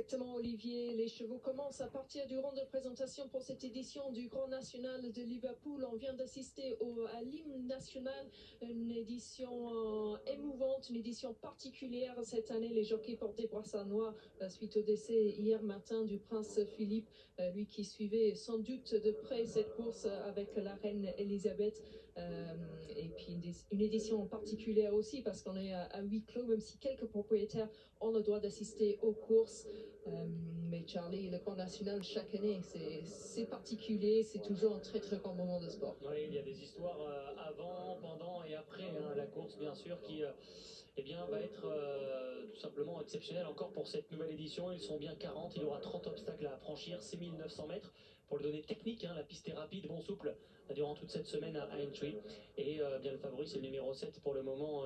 Exactement, Olivier. Les chevaux commencent à partir du rang de présentation pour cette édition du Grand National de Liverpool. On vient d'assister à l'hymne national, une édition émouvante, une édition particulière cette année. Les jockeys portent des brassards noirs suite au décès hier matin du prince Philippe, lui qui suivait sans doute de près cette course avec la reine Elisabeth. Et puis une édition particulière aussi parce qu'on est à huis clos, même si quelques propriétaires ont le droit d'assister aux courses. Mais Charlie, le Grand National, chaque année, c'est particulier, c'est toujours un très très grand moment de sport. Oui, il y a des histoires avant, pendant et après la course, bien sûr, qui eh bien, va être tout simplement exceptionnelle encore pour cette nouvelle édition. Ils sont bien 40, il y aura 30 obstacles à franchir, 6900 mètres. Pour le donner technique, la piste est rapide, bon souple durant toute cette semaine à Aintree. Et bien le favori, c'est le numéro 7 pour le moment,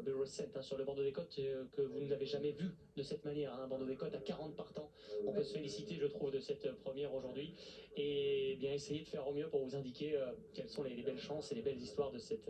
Burrowscent, sur le bandeau des côtes, que vous n'avez jamais vu de cette manière. Un bandeau des côtes à 40 partants. On peut se féliciter, je trouve, de cette première aujourd'hui. Et bien essayer de faire au mieux pour vous indiquer quelles sont les belles chances et les belles histoires de cette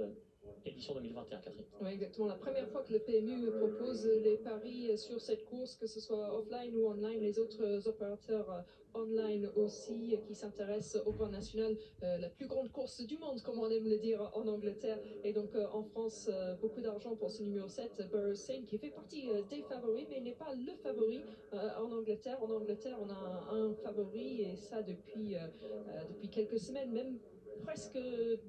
édition 2021, Catherine. Oui, exactement. La première fois que le PMU propose les paris sur cette course, que ce soit offline ou online, les autres opérateurs online aussi qui s'intéressent au Grand National, la plus grande course du monde, comme on aime le dire en Angleterre. Et donc en France, beaucoup d'argent pour ce numéro 7, Burrowscent, qui fait partie des favoris, mais il n'est pas le favori en Angleterre. En Angleterre, on a un favori, et ça depuis quelques semaines, même presque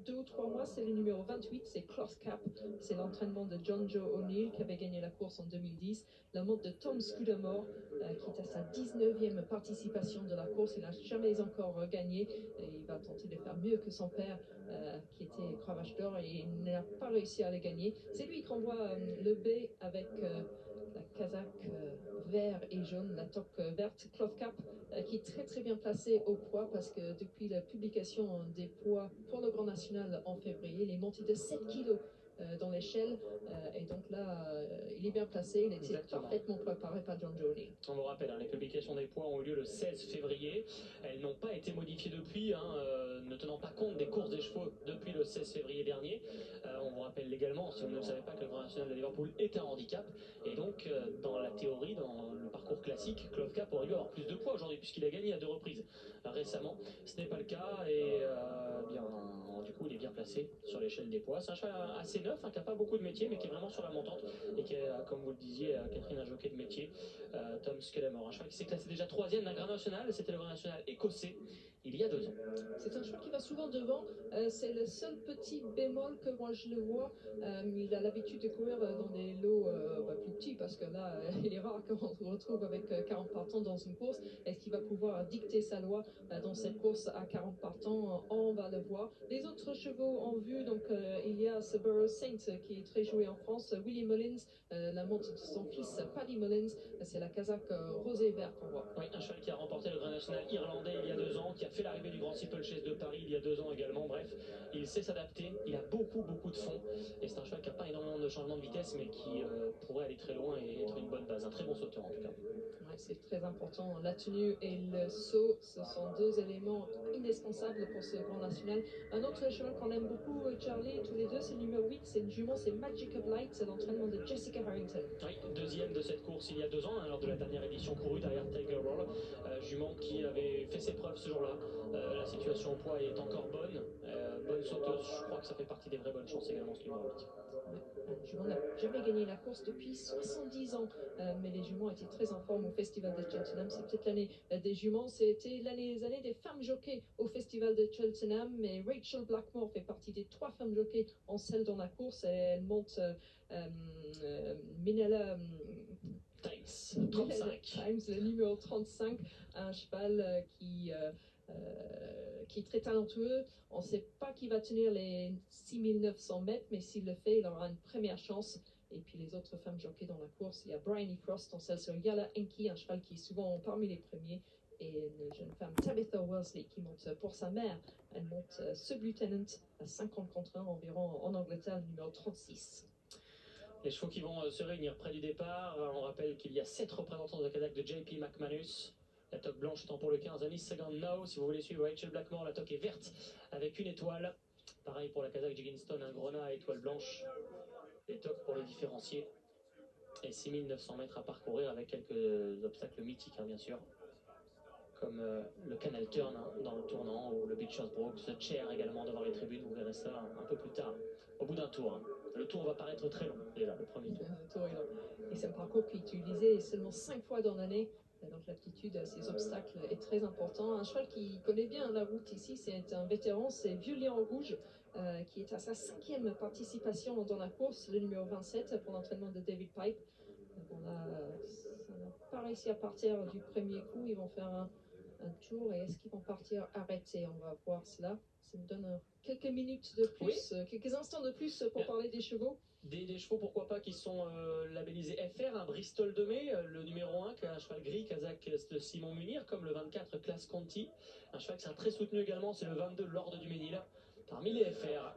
2 ou 3 mois. C'est le numéro 28, c'est Cloth Cap. C'est l'entraînement de John Joe O'Neill qui avait gagné la course en 2010. La montre de Tom Scudamore qui est à sa 19e participation de la course. Il n'a jamais encore gagné et il va tenter de faire mieux que son père qui était cravache d'or et il n'a pas réussi à le gagner. C'est lui qui envoie le B avec la casaque vert et jaune, la toque verte, Cloth Cap, qui est très très bien placé au poids parce que depuis la publication des poids pour le Grand National en février, il est monté de 7 kilos dans l'échelle et donc là il est bien placé, il était parfaitement préparé par John Joe O'Neill. On vous rappelle, les publications des poids ont eu lieu le 16 février, elles n'ont pas été modifiées depuis, ne tenant pas compte des courses des chevaux depuis le 16 février dernier. On vous rappelle également, si vous ne le savez pas, que le Grand National de Liverpool est un handicap et donc dans la théorie, dans le parcours classique, Cloth Cap aurait dû avoir plus de poids aujourd'hui puisqu'il a gagné à 2 reprises récemment. Ce n'est pas le cas et bien du coup il est bien placé sur l'échelle des poids. C'est un cheval assez neuf, qui n'a pas beaucoup de métier mais qui est vraiment sur la montante et qui est, comme vous le disiez Catherine, un jockey de métier, Tom Scudamore, un cheval qui s'est classé déjà 3e d'un Grand National. C'était le Grand National écossais il y a 2 ans. C'est un cheval qui va souvent devant, c'est le seul petit bémol que moi je le vois. Il a l'habitude de courir dans des lots plus petits parce que là il est rare qu'on se retrouve avec 40 partants dans une course. Est-ce qu'il va pouvoir dicter sa loi dans cette course à 40 partants? On va le voir. Les autres chevaux en vue, donc il y a ce Burrowscent qui est très joué en France, Willie Mullins, la montre de son fils Paddy Mullins, c'est la casaque rose et vert qu'on voit. Oui, un cheval qui a remporté le Grand National irlandais il y a 2 ans, qui a fait l'arrivée du Grand Steeplechase de Paris il y a 2 ans également. Bref, il sait s'adapter, il a beaucoup de fond et c'est un cheval qui n'a pas énormément de changements de vitesse mais qui pourrait aller très loin et être une bonne base, un très bon sauteur en tout cas. Ouais, c'est très important. La tenue et le saut, ce sont 2 éléments indispensables pour ce Grand National. Un autre cheval qu'on aime beaucoup, Charlie, tous les deux, c'est le numéro 8, c'est une jument, c'est Magic of Light, c'est l'entraînement de Jessica Harrington. Oui, 2e de cette course il y a 2 ans, lors de la dernière édition courue derrière Tiger Roll. Jument qui avait fait ses preuves ce jour-là. La situation au poids est encore bonne, bonne sauteuse. Je crois que ça fait partie des vraies bonnes chances également ce numéro 8. Jument n'a jamais gagné la course depuis 70 ans, mais les juments étaient très en forme au Festival de Cheltenham. C'est peut-être l'année des juments, c'était les années des femmes jockeys au Festival de Cheltenham, mais Rachel Blackmore fait partie des 3 femmes jockeys en selle dans la course et elle monte Minella Times, 35. Times, le numéro 35, un cheval qui est très talentueux. On ne sait pas qui va tenir les 6900 mètres, mais s'il le fait, il aura une première chance. Et puis les autres femmes jockeys dans la course, il y a Bryony Frost en selle sur Yala Enki, un cheval qui est souvent parmi les premiers, et une jeune femme, Tabitha Worsley, qui monte pour sa mère. Elle monte Sub-Lieutenant à 50 contre 1 environ en Angleterre, le numéro 36. Les chevaux qui vont se réunir près du départ. On rappelle qu'il y a 7 représentants de la casaque de JP McManus. La toque blanche étant pour le 15 à Miss Second Now. Si vous voulez suivre Rachel Blackmore, la toque est verte avec une étoile. Pareil pour la casaque Jigginston, un grenat à étoile blanche. Les toques pour les différencier. Et 6900 mètres à parcourir avec quelques obstacles mythiques, hein, bien sûr. Comme le Canal Turn hein, dans le tournant, ou le Beechers Brook, The Chair également devant les tribunes, vous verrez ça un peu plus tard, au bout d'un tour. Hein. Le tour va paraître très long déjà, le premier tour. Le tour est long. Et c'est un parcours qui est utilisé seulement 5 fois dans l'année. Donc l'aptitude à ces obstacles est très important. Un cheval qui connaît bien la route ici, c'est un vétéran, c'est Vieux Lion Rouge, qui est à sa 5e participation dans la course, le numéro 27 pour l'entraînement de David Pipe. Bon, là, ça n'a pas réussi à partir du premier coup. Ils vont faire un tour et est-ce qu'ils vont partir arrêtés? On va voir cela. Ça me donne quelques minutes de plus, oui. Quelques instants de plus pour parler des chevaux. Des chevaux, pourquoi pas, qui sont labellisés FR, un Bristol de mai, le numéro 1, qui est un cheval gris, kazakh de Simon Munir, comme le 24, Class Conti. Un cheval qui sera très soutenu également, c'est le 22, Lord du Ménil, parmi les FR.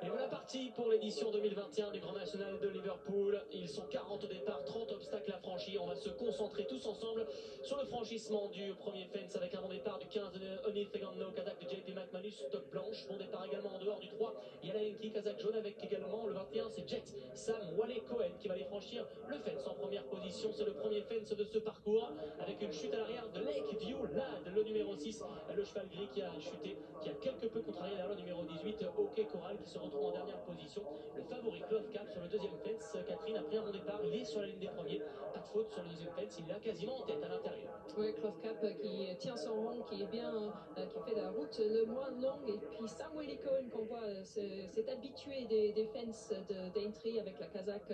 Et voilà parti pour l'édition 2021 du Grand National de Liverpool. Ils sont 40 au départ, 30 obstacles à franchir. On va se concentrer tous ensemble sur le franchissement du premier fence avec un bon départ du 15 Onith Egano, kazakh de JP McManus, top blanche. Bon départ également en dehors du 3. Yala Enki, kazakh jaune, avec également le 21, c'est Jet Sam Wale Cohen qui va aller franchir le fence en première position. C'est le premier fence de ce parcours avec une chute à l'arrière de Lakeview Lad, le numéro 6, le cheval gris qui a chuté, qui a quelque peu contrarié derrière le numéro 18, OK Coral, qui se retrouve en dernière position. Le favori Cloth Cap sur le deuxième fence. Catherine a pris un bon départ, il est sur la ligne des premiers, pas de faute sur le deuxième fence, il est quasiment en tête à l'intérieur. Oui, Cloth Cap qui tient son rang, qui est bien, qui fait la route le moins longue. Et puis Samuel Cohen qu'on voit s'est habitué des fences d'Aintree avec la casaque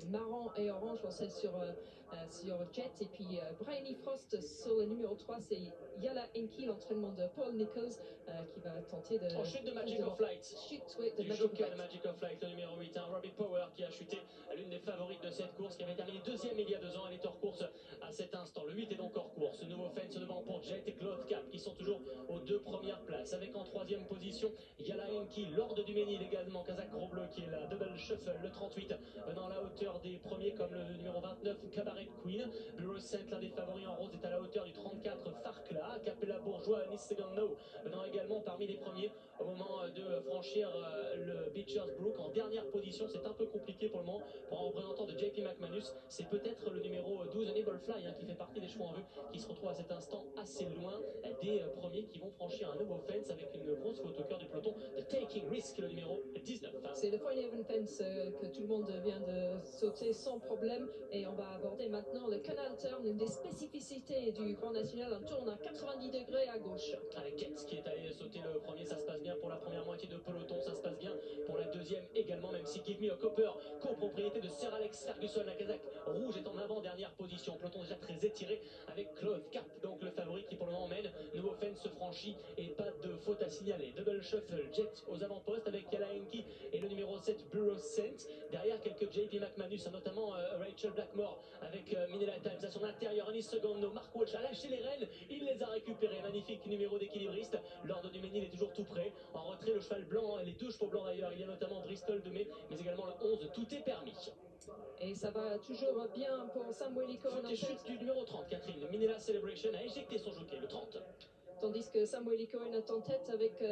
marron et orange, on sait sur Jet. Et puis Bryony Frost sur le numéro 3, c'est Yala Enki, l'entraînement de Paul Nichols, qui va tenter de... En chute de Magic of Flight. Chute, oui, de du Magic joker of de Magic of Flight, le numéro 8, Robbie Power, qui a chuté, l'une des favorites de cette course, qui avait terminé deuxième il y a 2 ans. Elle est hors course à cet instant. Le 8 est donc hors course. Nouveau fence devant pour Jet et Cloth Cap, qui sont toujours aux 2 premières places. Avec en 3e position Yala Enki, Lord du Ménil également, kazakh gros bleu, qui est la double shuffle, le 38, venant à la hauteur des premiers, comme le numéro 29, Cabaret Queen. Bureau Saint, l'un des favoris en rose, est à la hauteur du 34, Farcla. Capella Bourgeois, Nisegano, venant également parmi les premiers au moment de franchir le Beechers Brook en dernière position. C'est un peu compliqué pour le moment pour un représentant de JP McManus. C'est peut-être le numéro 12, Enable Fly, qui fait partie des chevaux en vue, qui se retrouve à cet instant assez loin des premiers qui vont franchir un nouveau fence avec une grosse faute au cœur du peloton de Taking Risk, le numéro 19. C'est le point Even Fence que tout le monde vient de sauter sans problème. Et on va aborder maintenant le Canal Turn, une des spécificités du Grand National. On tourne à 90 degrés à gauche. Avec Getz qui est allé sauter le premier, ça se passe bien pour la première moitié de peloton, ça se passe bien pour la deuxième également, même si Give Me a Copper, copropriété de Sir Alex Ferguson, la casaque rouge, est en avant-dernière position. Peloton déjà très étiré avec Cloth Cap, donc le favori qui pour le moment mène. Nouveau fence se franchit et pas de faute à signaler. Double shuffle, Jet aux avant-postes avec Yala Enki et le numéro 7, Bureau Saint. Derrière quelques JP McManus, notamment Rachel Blackmore avec Minella Times à son intérieur. Anis Secondo, Mark Walsh a lâché les rênes, il les a récupérés. Magnifique numéro d'équilibriste. L'ordre du Ménil est toujours tout près. En retrait, le cheval blanc, les 2 chevaux blancs d'ailleurs. Il y a notamment Bristol de Mai, mais également le 11. Tout est permis. Et ça va toujours bien pour Samuel Cohen. Faute et chute du numéro 30, Catherine. Minella Celebration a éjecté son jockey, le 30. Tandis que Samuel Cohen est en tête avec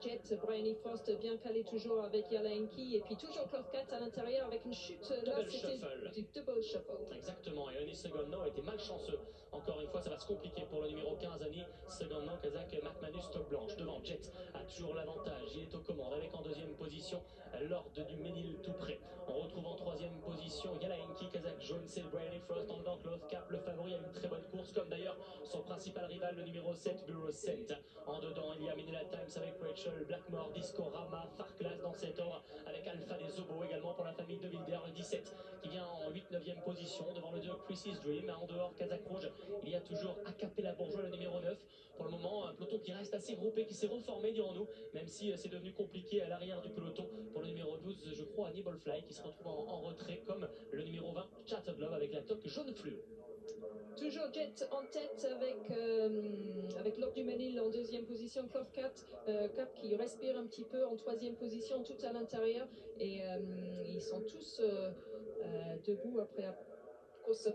Jet, Bryony Frost bien calé toujours avec Yala Enki. Et puis toujours Cloth Cat à l'intérieur avec une chute. Là, c'était du double shuffle. Exactement. Et Anis Segondo a été malchanceux. Encore une fois, ça va se compliquer pour le numéro 15, Anis Segondo, kazakh McManus, top blanche. Devant, Jet a toujours l'avantage. Il est aux commandes avec en 2e position Lord du Ménil tout près. On retrouve en 3e position Yala Enki, kazakh jaune, c'est Bryony Frost. En devant, Cloth Cap, le favori, a une très bonne course, comme d'ailleurs son principal rival, le numéro 7, Bureau Saint. En dedans, il y a Minella Times avec Rachel Blackmore, Discorama, Farclas dans cet ordre, avec Alpha des Obos également pour la famille de Wilder, le 17 qui vient en 8-9e position devant le 2 Chrissy's Dream. En dehors, Kazakh Rouge, il y a toujours Acapella Bourgeois, le numéro 9. Pour le moment, un peloton qui reste assez groupé, qui s'est reformé, dirons-nous, même si c'est devenu compliqué à l'arrière du peloton. Pour le numéro 12, je crois, Hannibal Fly, qui se retrouve en retrait, comme le numéro 20, Chattered Love, avec la toque jaune fluo. Toujours Jet en tête avec Lord du Ménil en 2e position, Cloth Cap, Cap qui respire un petit peu en 3e position, tout à l'intérieur. Et ils sont tous debout après course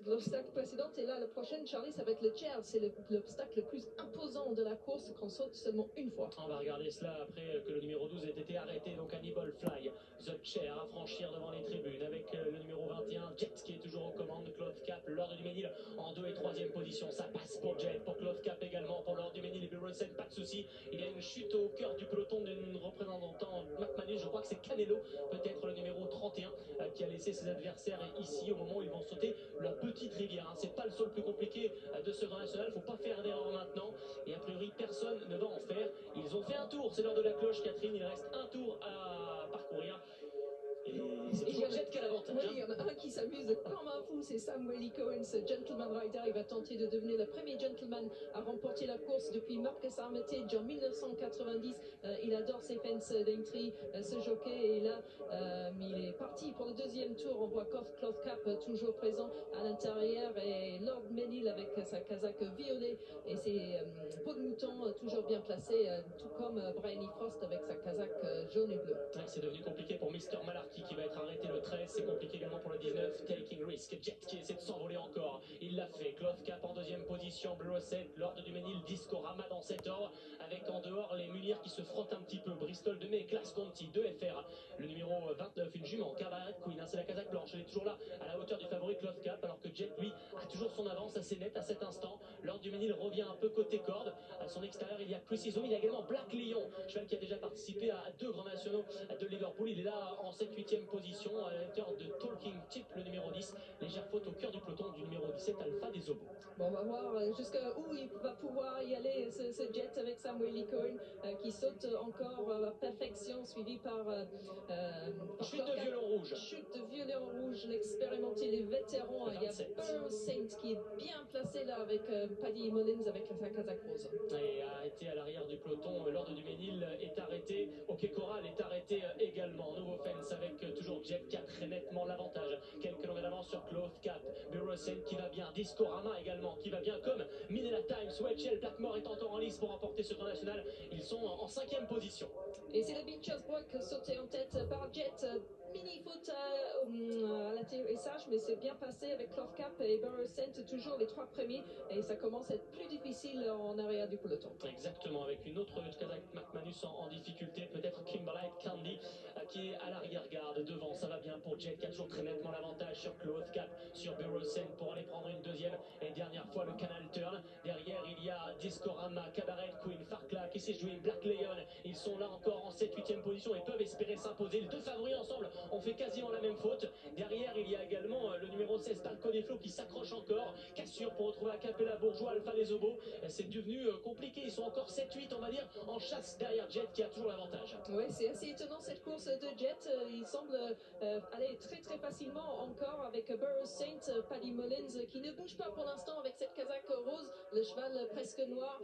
l'obstacle précédent. Et là, la prochaine, Charlie, ça va être le chair. C'est l'obstacle le plus imposant de la course qu'on saute seulement une fois. On va regarder cela après que le numéro 12 ait été arrêté. Donc Hannibal Fly, The Chair à franchir devant les tribunes avec le numéro 21, Jet qui est toujours aux commandes. Cloth Cap, Lord du Ménil en 2 et 3e position. Ça passe pour Jet, pour Cloth Cap également, pour Lord du Ménil et Burrowsen, pas de souci. Il y a une chute au cœur du peloton d'une représentant McManus. Je crois que c'est Canelo, peut-être le numéro 31, qui a laissé ses adversaires ici au moment où ils vont sauter la petite rivière. C'est pas le saut le plus compliqué de ce Grand National. Faut pas faire d'erreur maintenant. Et a priori, personne ne va en faire. Ils ont fait un tour, c'est l'heure de la cloche, Catherine. Il reste un tour à parcourir. Et c'est toujours Jet qui a l'avantage. Oui, il y en a un qui s'amuse comme un fou, c'est Sam Welly-Cohen, ce gentleman rider. Il va tenter de devenir le premier gentleman à remporter la course depuis Marcus Armitage en 1990. Il adore ses fences d'entry, ce jockey. Et là, il est parti pour le deuxième tour. On voit Cloth Cap toujours présent à l'intérieur et Lord Menil avec sa casaque violet et ses peaux de mouton toujours bien placés, tout comme Bryony Frost avec sa casaque jaune et bleue. Ouais, c'est devenu compliqué pour Mr. Malarkey qui va être arrêté le 13. C'est compliqué également pour le 19, Taking Risk. Jet qui essaie de s'envoler encore. Il l'a fait. Cloth Cap en 2e position. Burrowsen, Lord du Ménil, Discorama dans cet ordre. Avec en dehors les Mulirs qui se frottent un petit peu. Bristol de Mai, Class Conti, 2 FR. Le numéro 29, une jument, Cabaret Queen. C'est la casaque blanche. Elle est toujours là à la hauteur du favori Cloth Cap. Alors que Jet, lui, a toujours son avance assez nette à cet instant. Lord du Ménil revient un peu côté corde. À son extérieur, il y a Precision. Il y a également Black Lion, cheval qui a déjà participé à 2 grands nationaux de Liverpool. Il est là en 7-8e position à la hauteur de Talking Tip, le numéro 10. Légère faute au cœur du peloton du numéro 17, Alpha des Obos. Bon, on va voir jusqu'où il va pouvoir y aller, ce jet avec Sam Welly-Cohen qui saute encore à perfection, suivi par chute de violon rouge. Chute de violon rouge, l'expérimenté, les vétérans. Il y a Burrowsen qui est bien placé là avec Paddy Mullins avec sa casaque rose. Et arrêté à l'arrière du peloton, Lord du Ménil est arrêté. Ok Coral est arrêté également. Nouveau fence avec toujours Jet qui a très nettement l'avantage. Quelques longueurs d'avance sur Cloth Cap. Burrowsen qui va bien. Discorama également qui va bien. Comme Minella Times, Wedgell, Blackmore est encore en lice pour remporter ce Grand National. Ils sont en 5e position. Et c'est le Beechers Brook sauté en tête par Jet. Mini faute à l'atterrissage, mais c'est bien passé avec Cloth Cap et Burrowsen, toujours les 3 premiers. Et ça commence à être plus difficile en arrière du peloton. Exactement, avec une autre Kazakh McManus en difficulté, peut-être Kimberlite Candy qui est à l'arrière-garde. Devant, ça va bien pour Jet qui a toujours très nettement l'avantage sur Cloth Cap, sur Burrowsen pour aller prendre une deuxième et dernière fois le Canal Turn. Derrière, il y a Discorama, Cabaret Queen, Farcla qui s'est joué Black Lion. Ils sont là encore en 7-8e position et peuvent espérer s'imposer. Les deux favoris ensemble ont fait quasiment la même faute. Derrière, il y a également le numéro 16, Talco des Flots qui s'accroche encore. Cassure pour retrouver à Capella Bourgeois, Alpha des Obos. C'est devenu compliqué. Ils sont encore 7-8, on va dire, en chasse derrière Jet qui a toujours l'avantage. Oui, c'est assez étonnant cette course de Jet. Il semble aller très très facilement encore avec Burrowsen, Paddy Mullins qui ne bouge pas pour l'instant avec cette casaque rose, le cheval presque noir.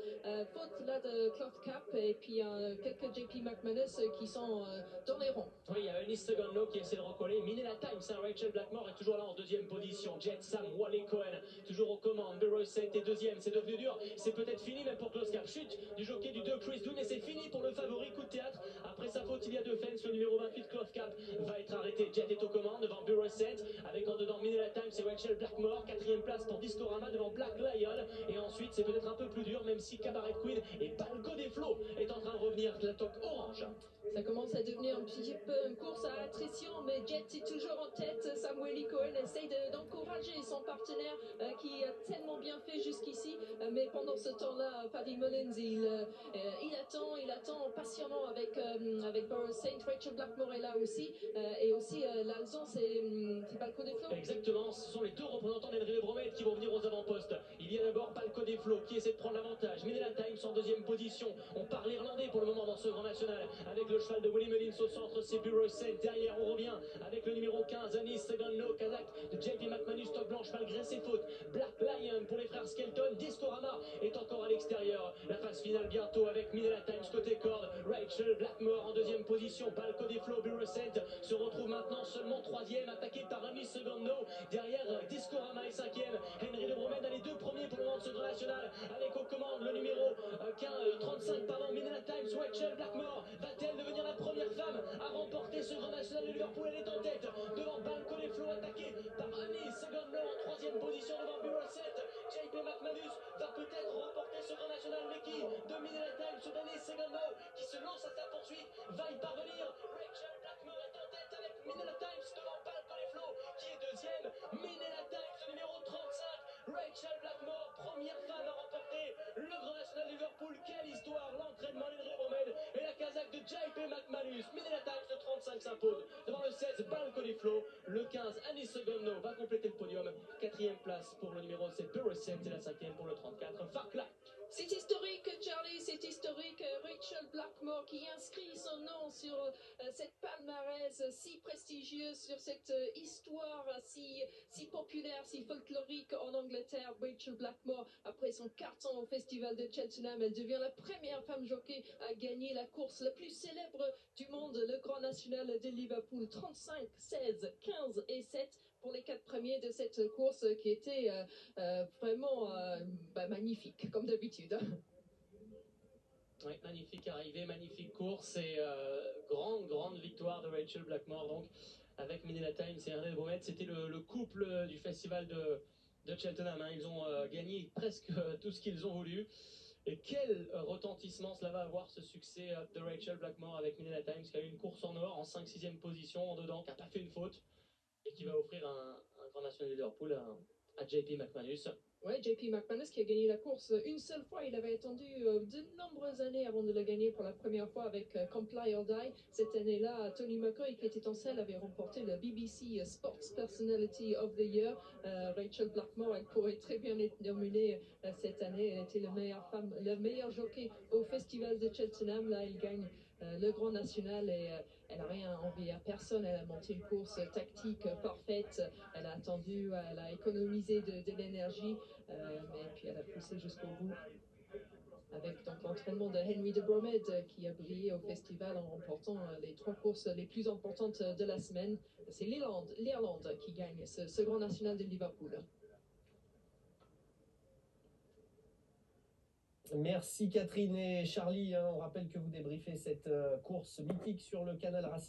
Faute là de Cloth Cap et puis quelques JP McManus qui sont dans les ronds. Oui, il y a Eunice Segondo qui essaie de recoller. Minella Times, Rachel Blackmore est toujours là en 2e position. Jet, Sam, Wally Cohen, toujours aux commandes. Burrowsen est 2e, c'est devenu dur. C'est peut-être fini même pour Cloth Cap. Chute du jockey du 2, Chris Doon, mais c'est fini pour le favori. Coup de théâtre. Après sa faute, il y a 2 fans. Le numéro 28, Cloth Cap, va être arrêté. Jet est aux commandes devant Burrowsen, avec en dedans Minella Times et Rachel Blackmore. 4e place pour Discorama devant Black Lion. Et ensuite, c'est peut-être un peu plus dur, même si Cabaret Queen et Balco des Flots est en train de revenir. La toque orange. Ça commence à devenir un petit peu une course à attrition, mais Jet est toujours en tête. Sam Welly-Cohen essaye d'encourager son partenaire qui a tellement bien fait jusqu'ici. Mais pendant ce temps-là, Paddy Mullins, il attend patiemment avec Burrowsen. Rachel Blackmore est là aussi. Et aussi l'Alzon, c'est Balco des Flots. Exactement, ce sont les 2 représentants d'Henry Le Bromette qui vont venir aux avant-postes. Il y a d'abord Balco des Flots qui essaie de prendre l'avantage. Minella Times en 2e position. On parle irlandais pour le moment dans ce Grand National avec le cheval de Willie Mullins au centre, c'est Burrowsen. Derrière, on revient avec le numéro 15, Anis Segondo, Kazakh de JP McManus, top blanche malgré ses fautes. Black Lion pour les frères Skelton. Discorama est encore à l'extérieur. La phase finale bientôt avec Minella Times côté corde. Rachel Blackmore en 2e position. Balco des Flots, Burrowsen se retrouve maintenant seulement 3e, attaqué par Anis Segondo. Derrière, Discorama est 5e. Henry Le Bromède a les 2 premiers pour le moment de ce Grand National avec aux commandes le numéro 35, Minella Times. Rachel Blackmore va-t-elle devenir la première femme Cheltenham a remporté ce Grand National de Liverpool. Elle est en tête devant Balco les Flots, attaqué par Annie Seconlo en troisième position devant Burset. JP McManus va peut-être remporter ce Grand National, mais qui domine la time sur Annie Seconlo qui se lance à sa poursuite, va y parvenir. Rachel Blackmore est en tête avec Minella Times devant Balco les Flots qui est deuxième. Minella Times numéro 35. Rachel Blackmore, première femme à remporter le Grand National de Liverpool. Quelle histoire! L'entraînement d'Edré Bromel et la casaque de JP McManus. Minella Times de 35 s'impose devant le 16 Balco les Flots. Le 15 Annie Segonno va compléter le podium. Quatrième place pour le numéro 7 Burset et la cinquième pour le 34 Farkla. C'est historique, Charlie, c'est historique. Rachel Blackmore qui inscrit son nom sur cette palmarès si prestigieuse, sur cette histoire si populaire, si folklorique en Angleterre. Rachel Blackmore, après son carton au festival de Cheltenham, elle devient la première femme jockey à gagner la course la plus célèbre du monde, le Grand National de Liverpool. 35, 16, 15 et 7 pour les 4 premiers de cette course qui était vraiment magnifique, comme d'habitude. Oui, magnifique arrivée, magnifique course et grande victoire de Rachel Blackmore donc avec Minella Times et Ernest Bromet. C'était le couple du festival de Cheltenham, hein. Ils ont gagné presque tout ce qu'ils ont voulu. Et quel retentissement cela va avoir, ce succès de Rachel Blackmore avec Minella Times qui a eu une course en or en 5-6e position en dedans, qui n'a pas fait une faute et qui va offrir un Grand National de Liverpool à JP McManus. Ouais, JP McManus qui a gagné la course une seule fois. Il avait attendu de nombreuses années avant de la gagner pour la première fois avec Comply or Die. Cette année-là, Tony McCoy, qui était en selle, avait remporté le BBC Sports Personality of the Year. Rachel Blackmore, elle pourrait très bien être nominée cette année. Elle était la meilleure jockey au festival de Cheltenham. Là, elle gagne le Grand National et elle n'a rien envie à personne. Elle a monté une course tactique parfaite. Elle a attendu, elle a économisé de l'énergie. Et puis elle a poussé jusqu'au bout avec donc l'entraînement de Henry de Bromhead qui a brillé au festival en remportant les 3 courses les plus importantes de la semaine. C'est l'Irlande qui gagne ce Grand National de Liverpool. Merci Catherine et Charlie. On rappelle que vous débriefez cette course mythique sur le canal Racing.